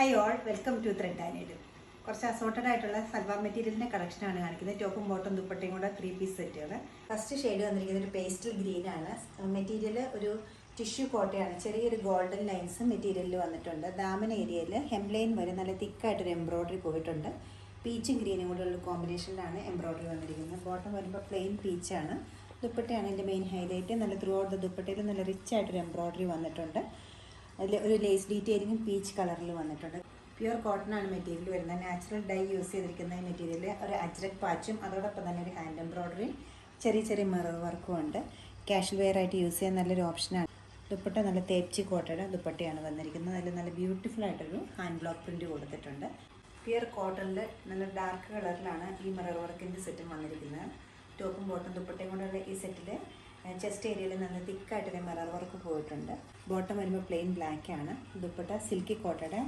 Hi all, welcome to thread and needle. കുറച്ച് assorted ആയിട്ടുള്ള സൽവാർ മെറ്റീരിയലിൻ്റെ കളക്ഷനാണ് കാണിക്കുന്നത്. ടോപ്പും ബോട്ടും ദുപ്പട്ടയും കൂടെ 3 പീസ് സെറ്റുകൾ. ഫസ്റ്റ് ഷെയ്ഡ് വന്നിരിക്കുന്നത് ഒരു പേസ്റ്റൽ ഗ്രീൻ ആണ്. മെറ്റീരിയൽ ഒരു ടിഷ്യൂ കോട്ടയാണ്. ചെറിയൊരു ഗോൾഡൻ ലൈൻസ് മെറ്റീരിയലിൽ വന്നിട്ടുണ്ട്. ദാമൻ ഏരിയയിൽ ഹെംലൈൻ വരെ നല്ല തിക്കായിട്ടൊരു എംബ്രോയ്ഡറി പോയിട്ടുണ്ട്. പീച്ചും ഗ്രീനും കൂടെ ഉള്ള കോമ്പിനേഷനിലാണ് എംബ്രോയ്ഡറി വന്നിരിക്കുന്നത്. ബോട്ടം വരുമ്പോൾ പ്ലെയിൻ പീച്ചാണ്. ദുപ്പട്ടയാണ് ഇതിൻ്റെ മെയിൻ ഹൈലൈറ്റ്. നല്ല ത്രൂ ഔട്ട് ദ ദുപ്പട്ടയിൽ നല്ല റിച്ച് ആയിട്ടൊരു എംബ്രോയ്ഡറി വന്നിട്ടുണ്ട്. അതിൽ ഒരു ലേസ് ഡീറ്റെയിലിങ്ങും പീച്ച് കളറിൽ വന്നിട്ടുണ്ട്. പ്യുവർ കോട്ടൺ ആണ് മെറ്റീരിയൽ വരുന്നത്. നാച്ചുറൽ ഡൈ യൂസ് ചെയ്തിരിക്കുന്ന ഈ മെറ്റീരിയൽ ഒരു അജ്രക് പാച്ചും അതോടൊപ്പം തന്നെ ഒരു ഹാൻഡ് എംബ്രോയ്ഡറി ചെറിയ ചെറിയ മിറർ വർക്കും ഉണ്ട്. കാഷ്വൽ വെയർ ആയിട്ട് യൂസ് ചെയ്യാൻ നല്ലൊരു ഓപ്ഷനാണ്. ദുപ്പട്ട നല്ല തേപ്ചി കോട്ടയുടെ ദുപ്പട്ടയാണ് വന്നിരിക്കുന്നത്. അതിൽ നല്ല ബ്യൂട്ടിഫുൾ ആയിട്ടൊരു ഹാൻഡ് ബ്ലോക്ക് പ്രിൻറ്റ് കൊടുത്തിട്ടുണ്ട്. പ്യുവർ കോട്ടണിൽ നല്ല ഡാർക്ക് കളറിലാണ് ഈ മിറർ വർക്കിൻ്റെ സെറ്റും വന്നിരിക്കുന്നത്. ടോപ്പും ബോട്ടും ദുപ്പട്ടയും കൊണ്ടുള്ള ഈ സെറ്റിൽ ചെസ്റ്റ് ഏരിയയിൽ നല്ല തിക്കായിട്ടൊരു മിറർ വർക്ക് പോയിട്ടുണ്ട്. ബോട്ടം വരുമ്പോൾ പ്ലെയിൻ ബ്ലാക്ക് ആണ്. ദുപ്പട്ട സിൽക്കി കോട്ടയുടെ